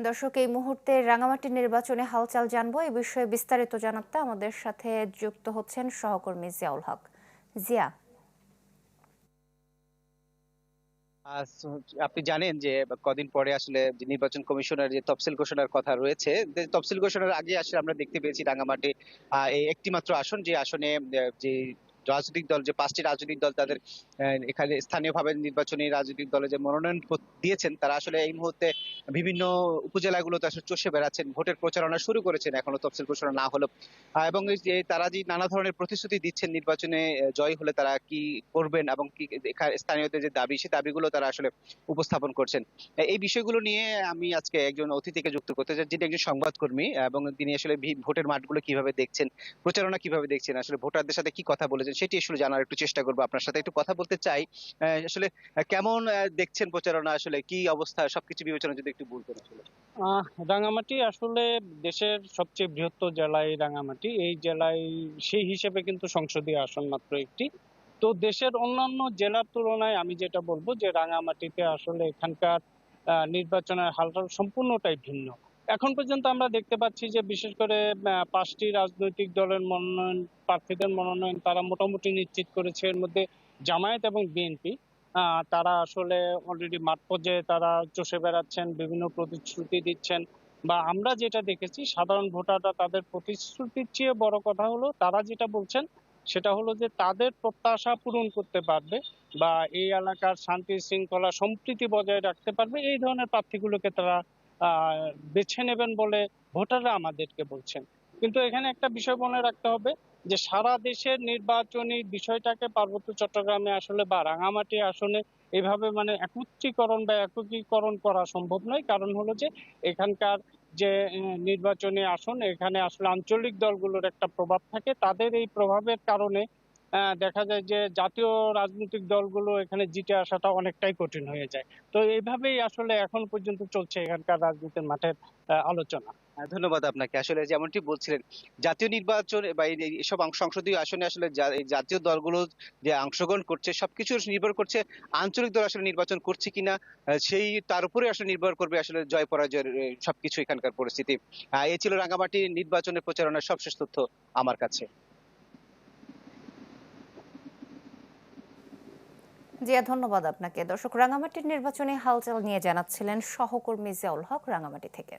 দর্শক, এই মুহূর্তে রাঙামাটি নির্বাচনে হালচাল জানবো। এই বিষয়ে বিস্তারিত জানাতে আমাদের সাথে যুক্ত হচ্ছেন সহকর্মী জিয়াউল হক। জিয়া। আপনি জানেন যে কদিন পরে আসলে যে নির্বাচন কমিশনের যে তফসিল ঘোষণার কথা রয়েছে, যে তফসিল ঘোষণার আগে আসলে আমরা দেখতে পেয়েছি রাঙ্গামাটি এই একটি মাত্র আসন, যে আসনে যে রাজনৈতিক দল, যে 5টি রাজনৈতিক দল তাদের এখানে স্থানীয়ভাবে নির্বাচনী রাজনৈতিক দলে যে মনোনয়ন দিয়েছেন, তারা আসলে এই মুহূর্তে বিভিন্ন উপজেলাগুলোতে আসলে চষে বেড়াচ্ছেন, ভোটের প্রচারণা শুরু করেছেন এখনো তফসিল ঘোষণা না হলেও। এবং এই যে তারা যে নানা ধরনের প্রতিশ্রুতি দিচ্ছেন নির্বাচনে জয় হলে তারা কি করবেন, এবং কি স্থানীয়দের যে দাবি, সেই দাবিগুলো তারা আসলে উপস্থাপন করছেন। এই বিষয়গুলো নিয়ে আমি আজকে একজন অতিথিকে যুক্ত করতে চাই, যিনি একজন সংবাদকর্মী, এবং তিনি আসলে ভোটের মাঠগুলো কিভাবে দেখছেন, প্রচারণা কিভাবে দেখছেন, আসলে ভোটারদের সাথে কি কথা বলেছেন সেটি আসলে জানার একটু চেষ্টা করবো। আপনার সাথে একটু কথা বলতে চাই। আসলে কেমন দেখছেন প্রচারণা, আসলে কি অবস্থা, সবকিছু বিবেচনা যদি একটু বলতেন আসলে। রাঙামাটি আসলে দেশের সবচেয়ে বৃহত্তর জেলা এই রাঙামাটি। এই জেলায় সেই হিসেবে কিন্তু সংসদীয় আসন মাত্র একটি। তো দেশের অন্যান্য জেলার তুলনায় আমি যেটা বলবো যে রাঙামাটিতে আসলে এখানকার নির্বাচনের হালটা সম্পূর্ণটাই ভিন্ন। এখন পর্যন্ত আমরা দেখতে পাচ্ছি যে বিশেষ করে 5টি রাজনৈতিক দলের মনোনয়ন, প্রার্থীদের মনোনয়ন তারা মোটামুটি নিশ্চিত করেছে। এর মধ্যে জামায়াত এবং বিএনপি তারা আসলে অলরেডি মাঠ পর্যায়ে তারা চষে বেড়াচ্ছেন, বিভিন্ন প্রতিশ্রুতি দিচ্ছেন। বা আমরা যেটা দেখেছি, সাধারণ ভোটাররা তাদের প্রতিশ্রুতির চেয়ে বড় কথা হলো তারা যেটা বলছেন সেটা হলো যে তাদের প্রত্যাশা পূরণ করতে পারবে বা এই এলাকার শান্তি শৃঙ্খলা সম্প্রীতি বজায় রাখতে পারবে, এই ধরনের প্রার্থীগুলোকে তারা বেছে নেবেন বলে ভোটাররা আমাদেরকে বলছেন। কিন্তু এখানে একটা বিষয় মনে রাখতে হবে যে সারা দেশের নির্বাচনী বিষয়টাকে পার্বত্য চট্টগ্রামে আসলে বা রাঙামাটি আসনে এভাবে মানে একত্রীকরণ বা একীকরণ করা সম্ভব নয়। কারণ হলো যে এখানকার যে নির্বাচনী আসন, এখানে আসলে আঞ্চলিক দলগুলোর একটা প্রভাব থাকে। তাদের এই প্রভাবের কারণে দেখা যায় যে জাতীয় রাজনৈতিক দলগুলো এখানে জিতে আসাটা অনেকটাই কঠিন হয়ে যায়। তো এইভাবেই আসলে এখন পর্যন্ত চলছে এখানকার রাজনীতির মাঠের আলোচনা। ধন্যবাদ আপনাকে। আসলে যেমনটি বলছিলেন, জাতীয় নির্বাচন বা এসব সংসদীয় আসনে আসলে এই জাতীয় দলগুলো যে অংশগ্রহণ করছে, সবকিছু নির্ভর করছে আঞ্চলিক দল আসলে নির্বাচন করছে কিনা। সেই তার উপরে আসলে নির্ভর করবে আসলে জয় পরাজয়ের সবকিছু এখানকার পরিস্থিতি। এ ছিল রাঙামাটি নির্বাচনের প্রচারণার সবশেষ তথ্য আমার কাছে। জিয়া, ধন্যবাদ আপনাকে। দর্শক, রাঙামাটির নির্বাচনী হালচাল নিয়ে জানাচ্ছিলেন সহকর্মী জিয়াউল হক রাঙামাটি থেকে।